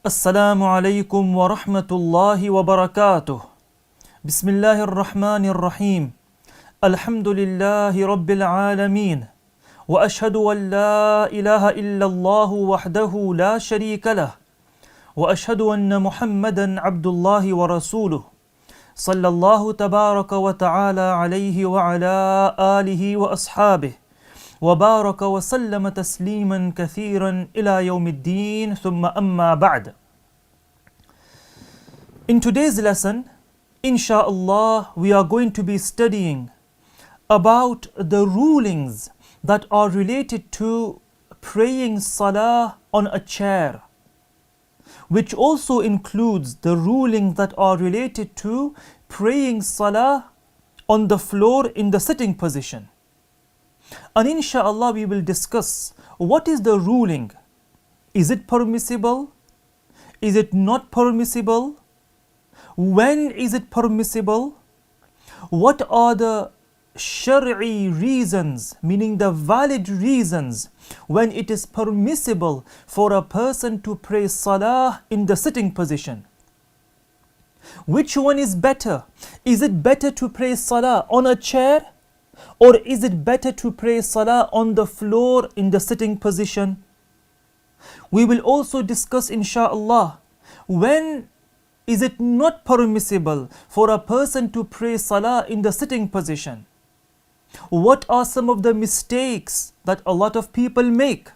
السلام عليكم ورحمة الله وبركاته. بسم الله الرحمن الرحيم. الحمد لله رب العالمين. وأشهد أن لا إله إلا الله وحده لا شريك له. وأشهد أن محمدا عبد الله ورسوله. صلى الله تبارك وتعالى عليه وعلى آله وأصحابه. وبارك وسلم تسليما كثيرا إلى يوم الدين ثم أما بعد. In today's lesson, inshallah, we are going to be studying about the rulings that are related to praying Salah on a chair, which also includes the rulings that are related to praying Salah on the floor in the sitting position. And inshallah we will discuss what is the ruling. Is it permissible? Is it not permissible? When is it permissible? What are the Shari'i reasons, meaning the valid reasons, when it is permissible for a person to pray Salah in the sitting position? Which one is better? Is it better to pray Salah on a chair? Or is it better to pray Salah on the floor in the sitting position? We will also discuss inshallah when is it not permissible for a person to pray Salah in the sitting position? What are some of the mistakes that a lot of people make?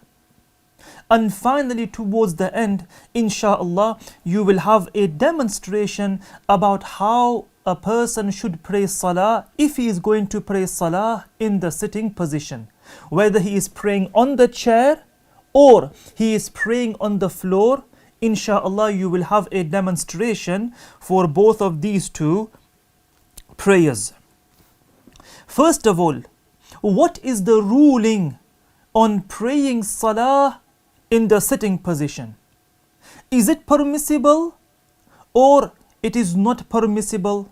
And finally, towards the end, inshallah, you will have a demonstration about how a person should pray Salah if he is going to pray Salah in the sitting position. Whether he is praying on the chair or he is praying on the floor, inshallah, you will have a demonstration for both of these two prayers. First of all, what is the ruling on praying Salah in the sitting position? Is it permissible or it is not permissible?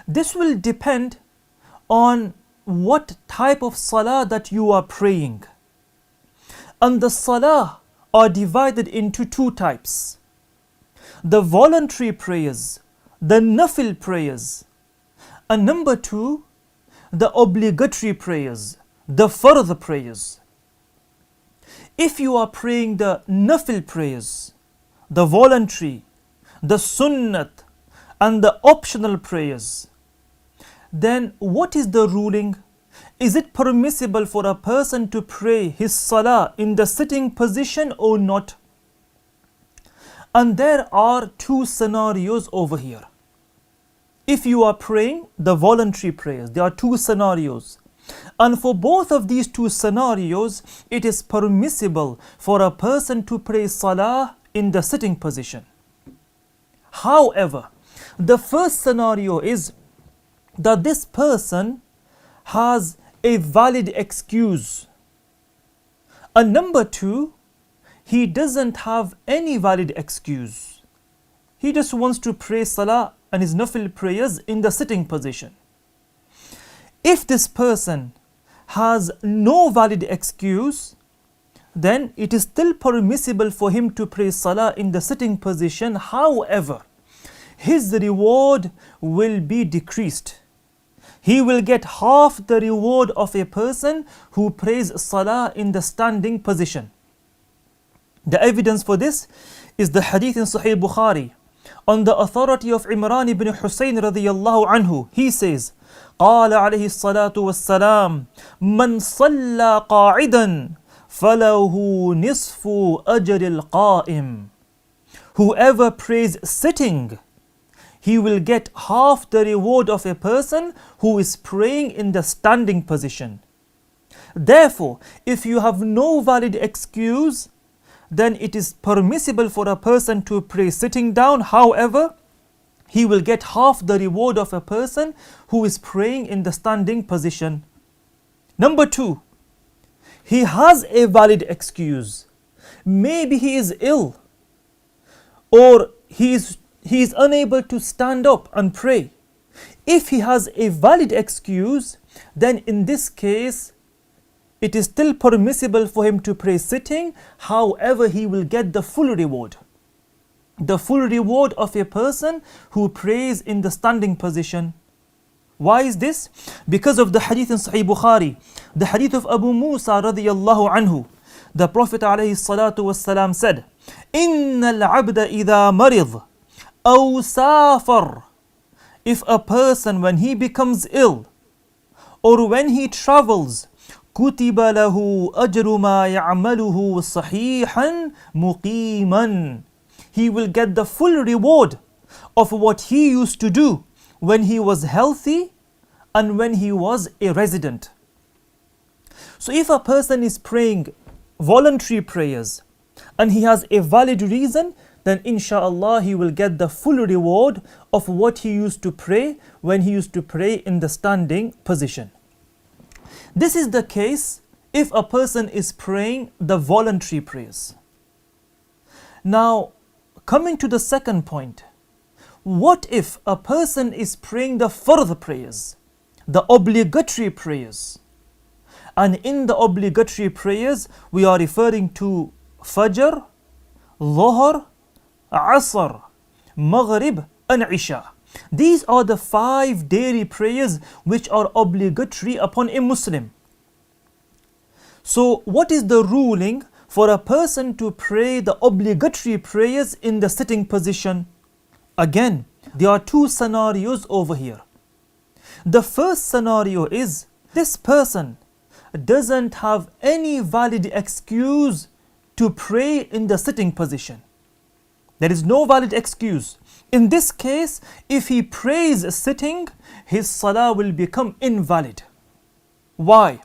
This will depend on what type of Salah that you are praying. And the Salah are divided into two types: the voluntary prayers, the Nafl prayers, and number two, the obligatory prayers, the fard prayers. If you are praying the Nafl prayers, the voluntary, the Sunnah and the optional prayers, then what is the ruling? Is it permissible for a person to pray his Salah in the sitting position or not? And there are two scenarios over here. If you are praying the voluntary prayers, there are two scenarios. And for both of these two scenarios, it is permissible for a person to pray Salah in the sitting position. However, the first scenario is that this person has a valid excuse. And number two, he doesn't have any valid excuse. He just wants to pray Salah and his Nafil prayers in the sitting position. If this person has no valid excuse, then it is still permissible for him to pray Salah in the sitting position. However, his reward will be decreased. He will get half the reward of a person who prays Salah in the standing position. The evidence for this is the hadith in Sahih Bukhari on the authority of Imran ibn Husayn radiyallahu anhu. He says, قال عليه الصلاة والسلام من صلى قاعدا فله نصف أجر القائم. Whoever prays sitting, he will get half the reward of a person who is praying in the standing position. Therefore, if you have no valid excuse, then it is permissible for a person to pray sitting down. However, he will get half the reward of a person who is praying in the standing position. Number two, he has a valid excuse. Maybe he is ill, or he is unable to stand up and pray. If he has a valid excuse, then in this case, it is still permissible for him to pray sitting. However, he will get the full reward. the full reward of a person who prays in the standing position. Why is this? Because of the hadith in Sahih Bukhari, the hadith of Abu Musa radiyallahu anhu. The Prophet alayhi salatu wasalam said, إِنَّ الْعَبْدَ إِذَا مَرِضْ أَوْ سَافَرْ. If a person, when he becomes ill or when he travels, كُتِبَ لَهُ أَجْرُ مَا يَعْمَلُهُ صَحِيحًا مُقِيمًا. He will get the full reward of what he used to do when he was healthy and when he was a resident. So if a person is praying voluntary prayers and he has a valid reason, then inshallah he will get the full reward of what he used to pray when he used to pray in the standing position. This is the case if a person is praying the voluntary prayers. Now, coming to the second point, what if a person is praying the fard prayers, the obligatory prayers? And in the obligatory prayers, we are referring to Fajr, Dhuhr, Asr, Maghrib and Isha. These are the 5 daily prayers which are obligatory upon a Muslim. So what is the ruling for a person to pray the obligatory prayers in the sitting position? Again, there are 2 scenarios over here. The first scenario is this person doesn't have any valid excuse to pray in the sitting position. There is no valid excuse. In this case, if he prays sitting, his salah will become invalid. Why?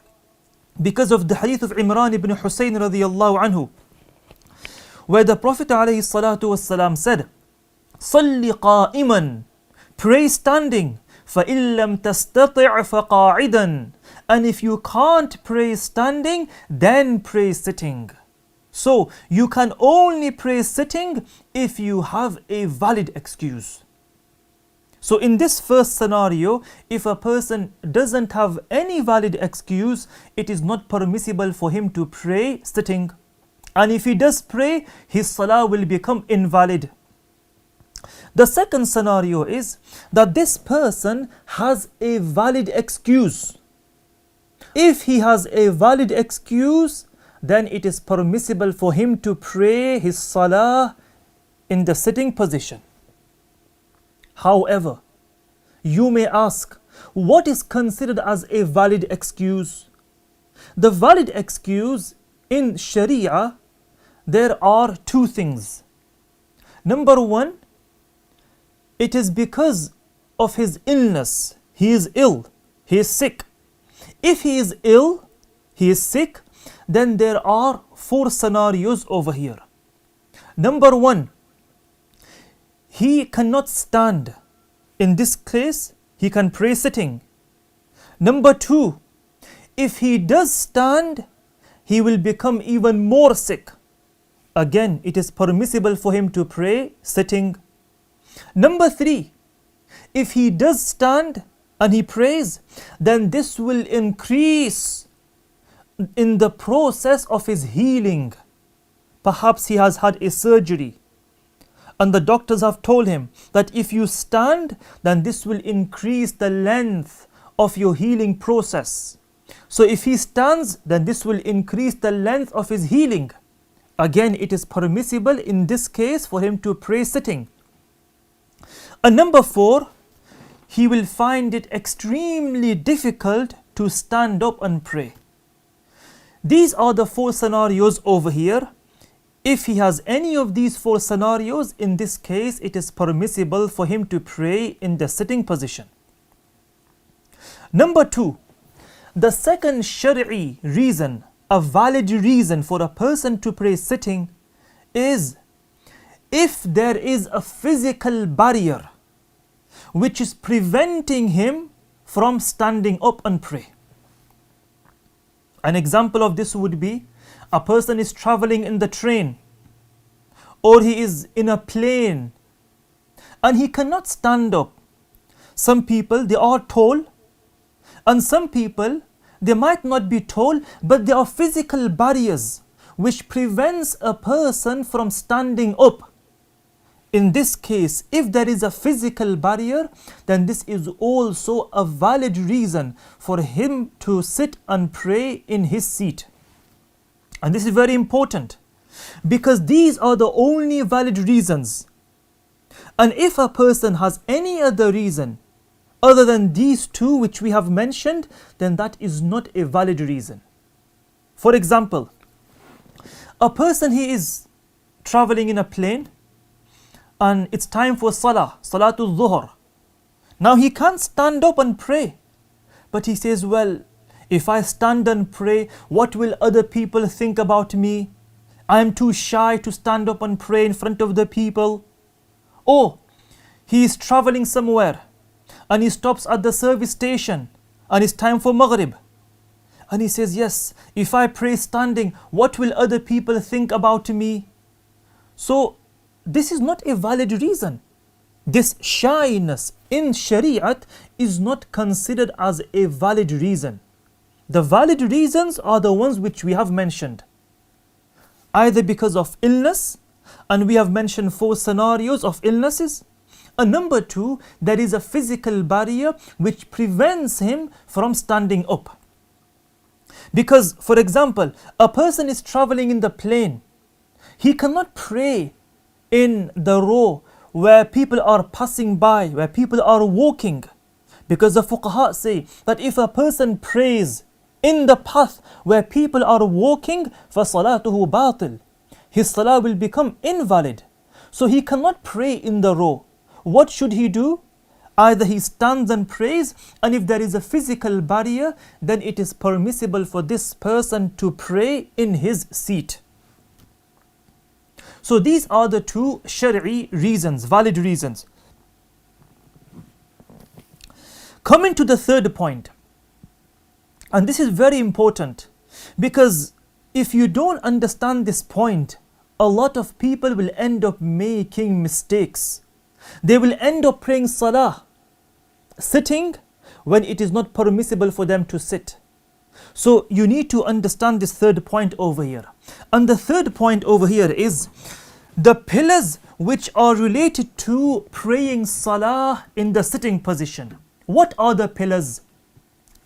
Because of the hadith of Imran ibn Husayn radiyallahu anhu, where the Prophet alayhi salatu wasalam said, صَلِّ قَائِمًا, pray standing, فَإِن لَمْ تَسْتَطِعْ فَقَاعِدًا, and if you can't pray standing, then pray sitting. So you can only pray sitting if you have a valid excuse. So in this first scenario, if a person doesn't have any valid excuse, it is not permissible for him to pray sitting. And if he does pray, his salah will become invalid. The second scenario is that this person has a valid excuse. If he has a valid excuse, then it is permissible for him to pray his salah in the sitting position. However, you may ask, what is considered as a valid excuse? The valid excuse in Sharia, there are 2 things. Number 1, it is because of his illness. He is ill, he is sick. If he is ill, he is sick, then there are 4 scenarios over here. Number 1, he cannot stand. In this case, he can pray sitting. Number 2, if he does stand, he will become even more sick. Again, it is permissible for him to pray sitting. Number 3, if he does stand and he prays, then this will increase in the process of his healing. Perhaps he has had a surgery and the doctors have told him that if you stand, then this will increase the length of your healing process. So if he stands, then this will increase the length of his healing. Again, it is permissible in this case for him to pray sitting. And number 4, he will find it extremely difficult to stand up and pray. These are the 4 scenarios over here. If he has any of these 4 scenarios, in this case, it is permissible for him to pray in the sitting position. Number 2, the second Shari'i reason, a valid reason for a person to pray sitting, is if there is a physical barrier which is preventing him from standing up and pray. An example of this would be a person is traveling in the train or he is in a plane and he cannot stand up. Some people, they are tall, and some people, they might not be tall, but there are physical barriers which prevents a person from standing up. in this case, if there is a physical barrier, then this is also a valid reason for him to sit and pray in his seat. And this is very important, because these are the only valid reasons. And if a person has any other reason other than these two which we have mentioned, then that is not a valid reason. For example, a person, he is traveling in a plane and it's time for Salah, Salatul Dhuhr. Now he can't stand up and pray, but he says, well, if I stand and pray, what will other people think about me? I am too shy to stand up and pray in front of the people. Or he is traveling somewhere and he stops at the service station and it's time for Maghrib. And he says, yes, if I pray standing, what will other people think about me? So this is not a valid reason. This shyness in Shariat is not considered as a valid reason. The valid reasons are the ones which we have mentioned. Either because of illness, and we have mentioned 4 scenarios of illnesses. And number 2, there is a physical barrier which prevents him from standing up. Because, for example, a person is traveling in the plane. He cannot pray in the row where people are passing by, where people are walking. Because the fuqaha say that if a person prays in the path where people are walking, فَصَلَاتُهُ بَاطِل, his salah will become invalid. So he cannot pray in the row. What should he do? Either he stands and prays, and if there is a physical barrier, then it is permissible for this person to pray in his seat. So these are the 2 Shari'i reasons, valid reasons. Coming to the third point, and this is very important, because if you don't understand this point, a lot of people will end up making mistakes. They will end up praying Salah sitting when it is not permissible for them to sit. So you need to understand this third point over here. And the third point over here is the pillars which are related to praying Salah in the sitting position. What are the pillars?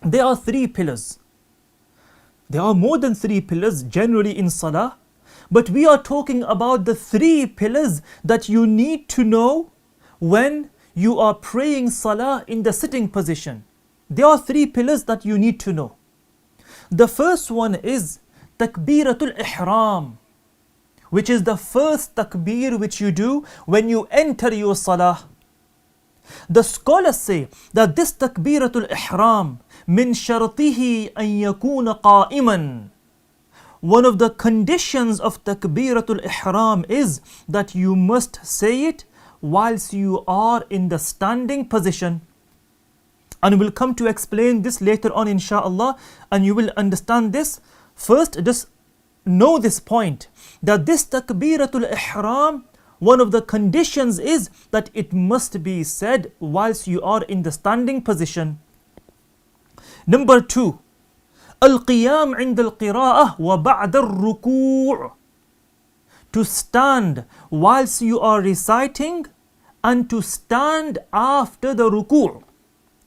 There are 3 pillars. There are more than 3 pillars generally in Salah, but we are talking about the 3 pillars that you need to know when you are praying Salah in the sitting position. There are 3 pillars that you need to know. The first one is Takbiratul Ihram, which is the first takbir which you do when you enter your Salah. The scholars say that this Takbiratul Ihram min shartihi an yakuna qa'iman. One of the conditions of Takbiratul Ihram is that you must say it whilst you are in the standing position. And we'll come to explain this later on inshallah, and you will understand this. First, just know this point, that this Takbiratul Ihram, one of the conditions is that it must be said whilst you are in the standing position. Number 2, Al-Qiyam عند القراءة وبعد الركوع. To stand whilst you are reciting and to stand after the ruku'.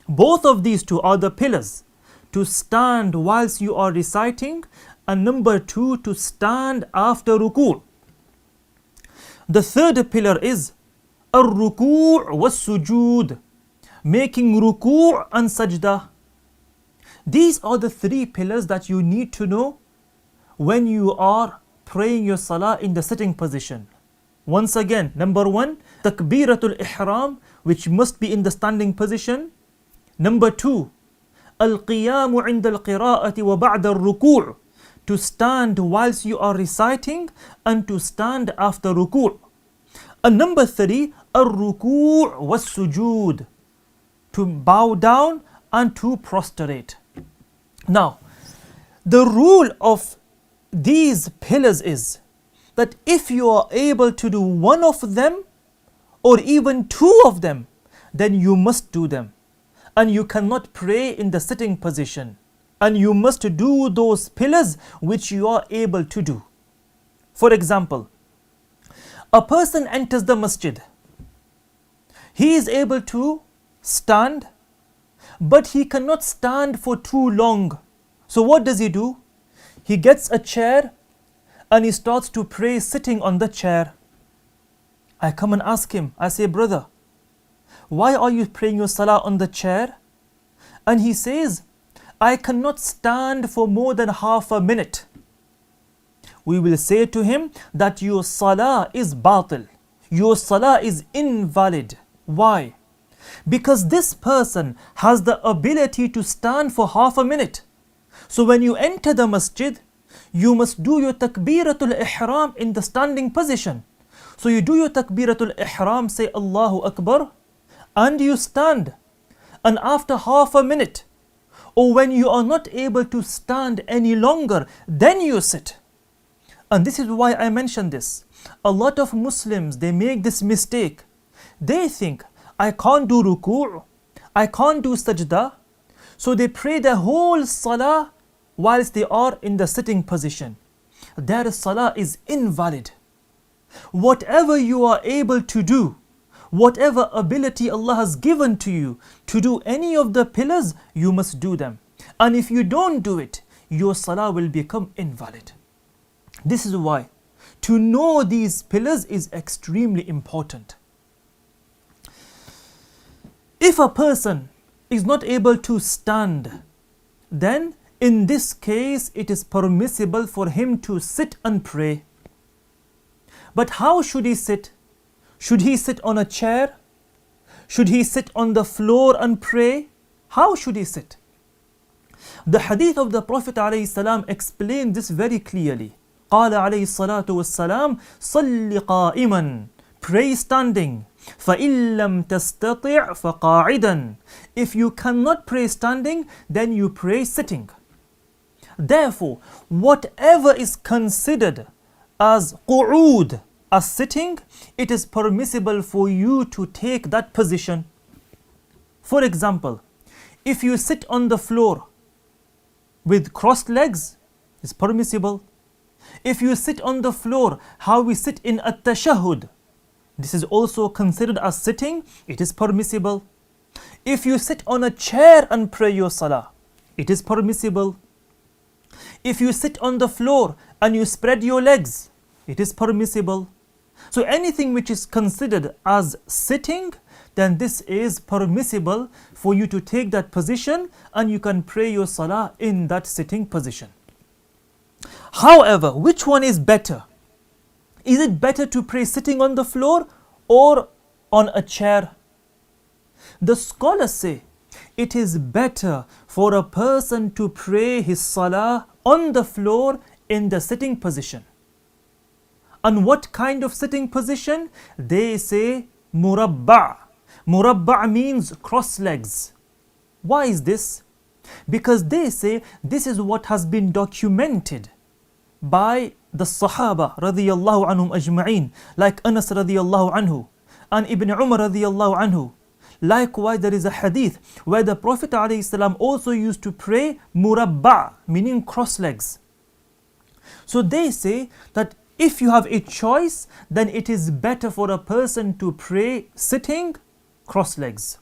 Both of these 2 are the pillars. To stand whilst you are reciting, and number 2, to stand after ruku'. The third pillar is Ar-Ruku' was-Sujud, making ruku' and sajda. These are the 3 pillars that you need to know when you are praying your Salah in the sitting position. Once again, number 1, Takbiratul Ihram, which must be in the standing position. Number 2, Al-Qiyamu 'inda al-Qira'ati wa ba'da al-Ruku', to stand whilst you are reciting and to stand after ruku'. And number 3, Ar-Ruku' was-Sujud, to bow down and to prostrate. Now, the rule of these pillars is that if you are able to do one of them or even 2 of them, then you must do them. And you cannot pray in the sitting position. And you must do those pillars which you are able to do. For example, A person enters the masjid. He is able to stand, but he cannot stand for too long. So what does he do? He gets a chair and he starts to pray sitting on the chair. I come and ask him, I say, brother, why are you praying your salah on the chair? And he says, I cannot stand for more than half a minute. We will say to him that your salah is batil. Your salah is invalid. Why? Because this person has the ability to stand for half a minute. So when you enter the masjid, you must do your takbiratul ihram in the standing position. So you do your takbiratul ihram, say Allahu Akbar, and you stand. And after half a minute, or when you are not able to stand any longer, then you sit. And this is why I mention this. A lot of Muslims, they make this mistake. They think, I can't do ruku', I can't do sajda. So they pray their whole salah whilst they are in the sitting position. Their salah is invalid. Whatever you are able to do, whatever ability Allah has given to you to do any of the pillars, you must do them. And if you don't do it, your salah will become invalid. This is why to know these pillars is extremely important. If a person is not able to stand, then in this case it is permissible for him to sit and pray. But how should he sit? Should he sit on a chair? Should he sit on the floor and pray? How should he sit? The hadith of the Prophet ﷺ explained this very clearly. قال عليه الصلاة والسلام صل قائما, pray standing. فإن لم تستطع فقاعدا. If you cannot pray standing, then you pray sitting. Therefore, whatever is considered as qu'ud, as sitting, it is permissible for you to take that position. For example, if you sit on the floor with crossed legs, it's permissible. If you sit on the floor, how we sit in at-tashahhud, this is also considered as sitting, it is permissible. If you sit on a chair and pray your salah, it is permissible. If you sit on the floor and you spread your legs, it is permissible. So anything which is considered as sitting, then this is permissible for you to take that position and you can pray your salah in that sitting position. However, which one is better? Is it better to pray sitting on the floor or on a chair? The scholars say it is better for a person to pray his salah on the floor in the sitting position. And what kind of sitting position? They say murabba'. Murabba' means cross legs. Why is this? Because they say this is what has been documented by the Sahaba radiyallahu anhum ajma'in, like Anas radiyallahu anhu and Ibn Umar radiyallahu anhu. Likewise, there is a hadith where the Prophet ﷺ also used to pray murabba', meaning cross legs. So they say that if you have a choice, then it is better for a person to pray sitting, cross legs.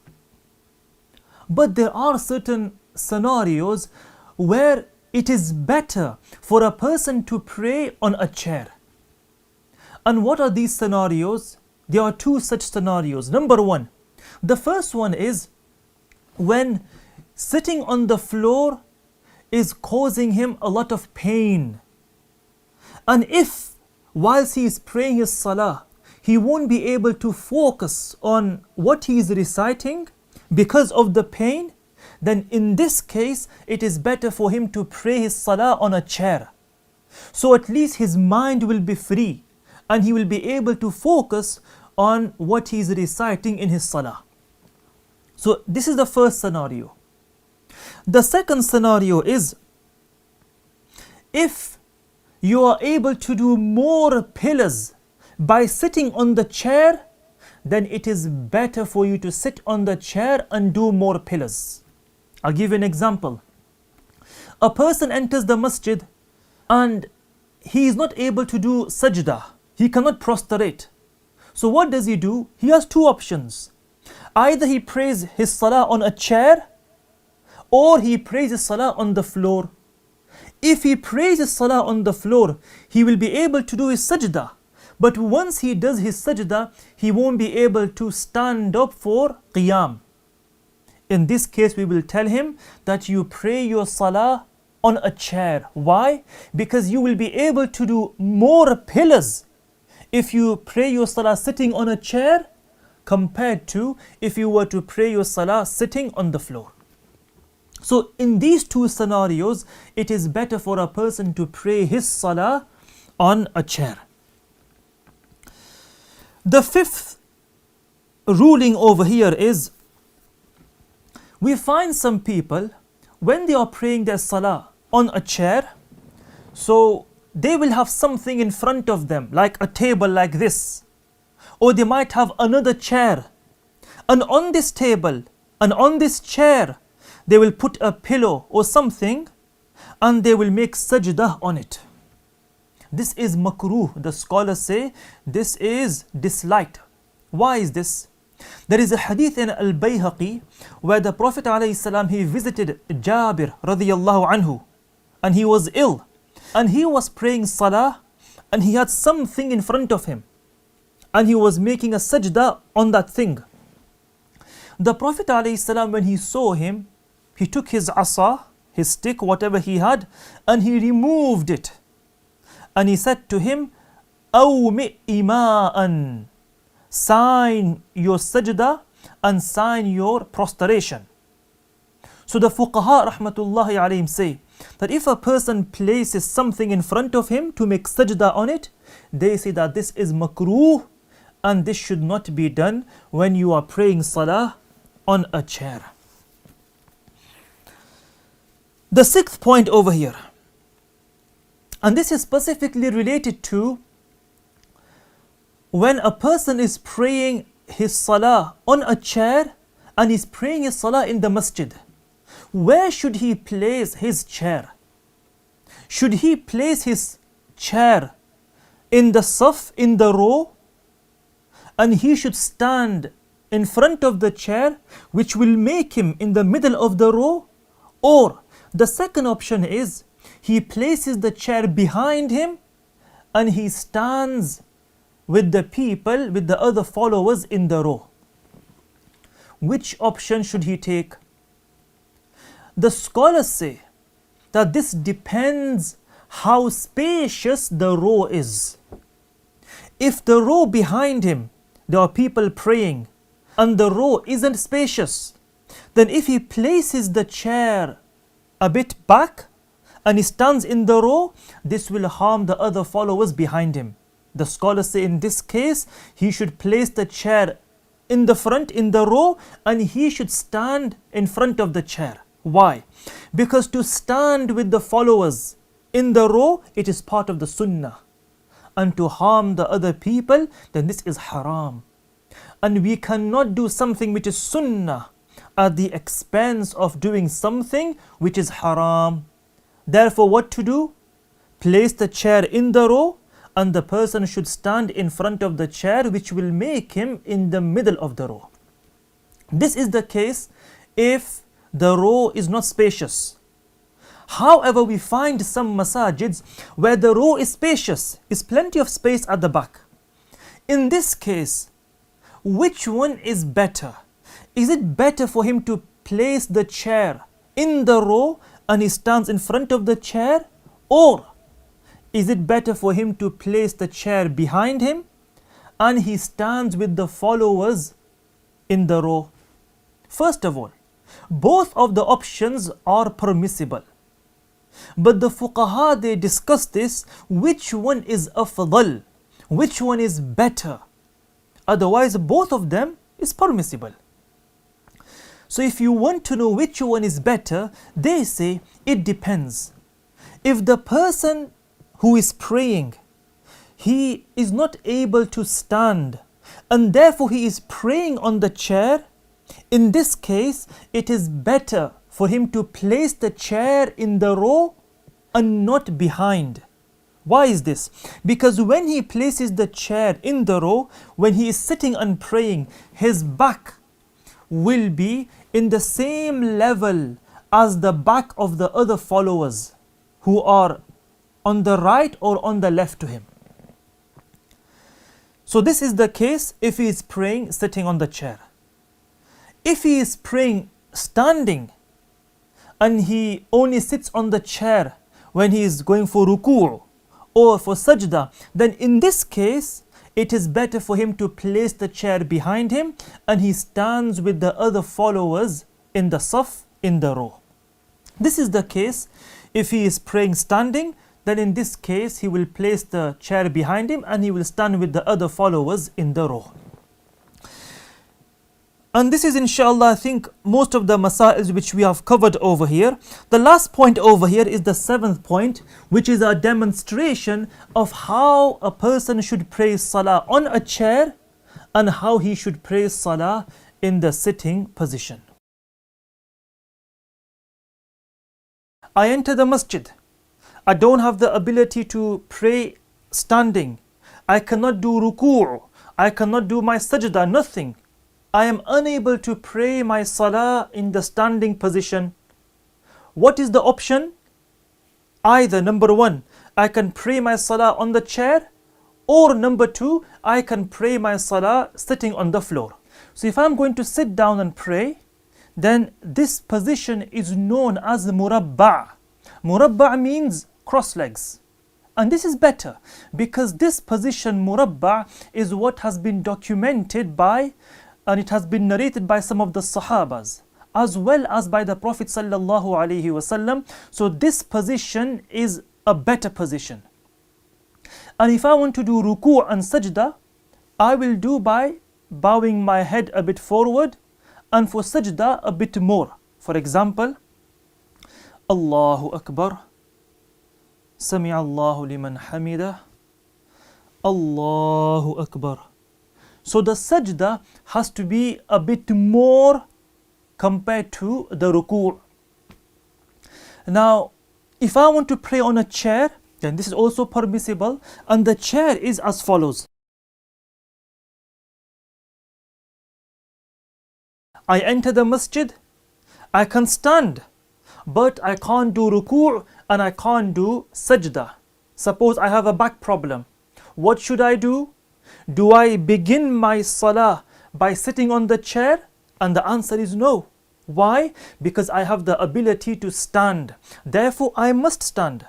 But there are certain scenarios where it is better for a person to pray on a chair. And what are these scenarios? There are two such scenarios. Number one, the first one is when sitting on the floor is causing him a lot of pain. And if whilst he is praying his salah, he won't be able to focus on what he is reciting because of the pain, then in this case it is better for him to pray his salah on a chair. So at least his mind will be free and he will be able to focus on what he is reciting in his salah. So this is the first scenario. The second scenario is if you are able to do more pillars by sitting on the chair, then it is better for you to sit on the chair and do more pillars. I'll give you an example. A person enters the masjid and he is not able to do sajda. He cannot prostrate. So what does he do? He has two options. Either he prays his salah on a chair, or he prays his salah on the floor. If he prays his salah on the floor, he will be able to do his sajda. But once he does his sajda, he won't be able to stand up for qiyam. In this case, we will tell him that you pray your salah on a chair. Why? Because you will be able to do more pillars if you pray your salah sitting on a chair compared to if you were to pray your salah sitting on the floor. So in these two scenarios, it is better for a person to pray his salah on a chair. The fifth ruling over here is, we find some people, when they are praying their salah on a chair, so they will have something in front of them, like a table like this, or they might have another chair, and on this table and on this chair they will put a pillow or something, and they will make sajdah on it. This is makruh. The scholars say this is disliked. Why is this? There is a hadith in Al-Bayhaqi where the Prophet ﷺ, he visited Jabir radiyallahu anhu, and he was ill, and he was praying salah, and he had something in front of him, and he was making a sajda on that thing. The Prophet ﷺ, when he saw him, he took his asa, his stick, whatever he had, and he removed it. And he said to him, "Awmi ima'an," sign your sajda and sign your prostration. So the fuqaha rahmatullahi alayhim say that if a person places something in front of him to make sajda on it, they say that this is makruh, and this should not be done when you are praying salah on a chair. The sixth point over here, and this is specifically related to when a person is praying his salah on a chair and is praying his salah in the masjid. Where should he place his chair? Should he place his chair in the saf, in the row, and he should stand in front of the chair, which will make him in the middle of the row? Or the second option is he places the chair behind him and he stands with the people, with the other followers in the row. Which option should he take? The scholars say that this depends how spacious the row is. If the row behind him, there are people praying, and the row isn't spacious, then if he places the chair a bit back and he stands in the row, this will harm the other followers behind him. The scholars say in this case, he should place the chair in the front, in the row, and he should stand in front of the chair. Why? Because to stand with the followers in the row, it is part of the sunnah. And to harm the other people, then this is haram. And we cannot do something which is sunnah at the expense of doing something which is haram. Therefore, what to do? Place the chair in the row, and the person should stand in front of the chair, which will make him in the middle of the row. This is the case if the row is not spacious. However, we find some masajids where the row is spacious, is plenty of space at the back. In this case, which one is better? Is it better for him to place the chair in the row and he stands in front of the chair, or is it better for him to place the chair behind him and he stands with the followers in the row? First of all, both of the options are permissible. But the fuqaha, they discuss this, which one is afdal, which one is better. Otherwise, both of them is permissible. So if you want to know which one is better, they say it depends. If the person who is praying, he is not able to stand, and therefore he is praying on the chair, in this case, it is better for him to place the chair in the row and not behind. Why is this? Because when he places the chair in the row, when he is sitting and praying, his back will be in the same level as the back of the other followers who are on the right or on the left to him. So this is the case if he is praying sitting on the chair. If he is praying standing and he only sits on the chair when he is going for ruku' or for sajda, then in this case it is better for him to place the chair behind him and he stands with the other followers in the saf, in the row. This is the case if he is praying standing, then in this case he will place the chair behind him and he will stand with the other followers in the row. And this is inshallah I think most of the masails which we have covered over here. The last point over here is the 7th point, which is a demonstration of how a person should pray salah on a chair and how he should pray salah in the sitting position. I enter the masjid. I don't have the ability to pray standing. I cannot do ruku'. I cannot do my sajda, nothing. I am unable to pray my salah in the standing position. What is the option? Either number 1, I can pray my salah on the chair, or number 2, I can pray my salah sitting on the floor. So if I'm going to sit down and pray, then this position is known as murabba'. Murabba' means cross legs. And this is better because this position murabba' is what has been documented by and it has been narrated by some of the Sahabas as well as by the Prophet sallallahu alaihi wasallam. So this position is a better position. And if I want to do ruku' and sajda, I will do by bowing my head a bit forward and for sajda a bit more. For example, Allahu Akbar, Sami Allahu liman hamidah, Allahu Akbar. So the sajda has to be a bit more compared to the ruku'. Now, if I want to pray on a chair, then this is also permissible, and the chair is as follows. I enter the masjid, I can stand, but I can't do ruku' and I can't do sajda. Suppose I have a back problem. What should I do? Do I begin my salah by sitting on the chair? And the answer is no. Why? Because I have the ability to stand. Therefore, I must stand.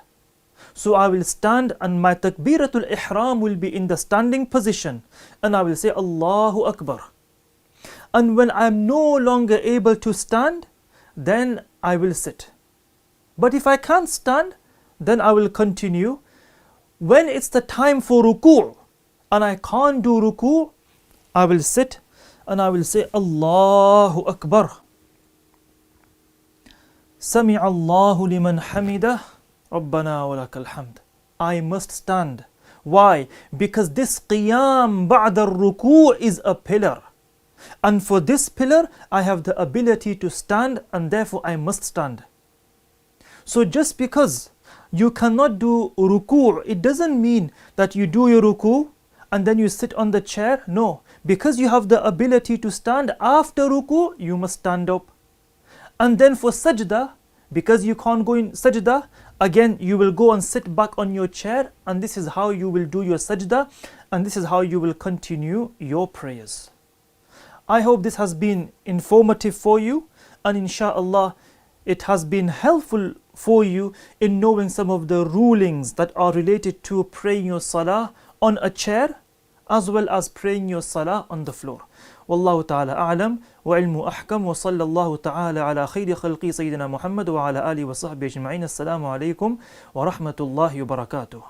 So I will stand and my takbiratul ihram will be in the standing position. And I will say Allahu Akbar. And when I am no longer able to stand, then I will sit. But if I can't stand, then I will continue. When it's the time for ruku' and I can't do ruku', I will sit and I will say Allahu Akbar. Sami Allahu liman hamidah, Rabbana wa lakal hamd. I must stand. Why? Because this qiyam ba'da ruku' is a pillar. And for this pillar, I have the ability to stand and therefore I must stand. So just because you cannot do ruku', it doesn't mean that you do your ruku' and then you sit on the chair. No, because you have the ability to stand after ruku', you must stand up. And then for sajda, because you can't go in sajda, again you will go and sit back on your chair, and this is how you will do your sajda, and this is how you will continue your prayers. I hope this has been informative for you, and inshallah it has been helpful for you in knowing some of the rulings that are related to praying your salah on a chair as well as praying your salah on the floor. Wallahu ta'ala a'lam wa ilmu ahkam wa sallallahu ta'ala ala khayri khalqi sayyidina Muhammad wa ala alihi wa sahbihi ajma'in. Assalamu alaikum wa rahmatullahi wa barakatuh.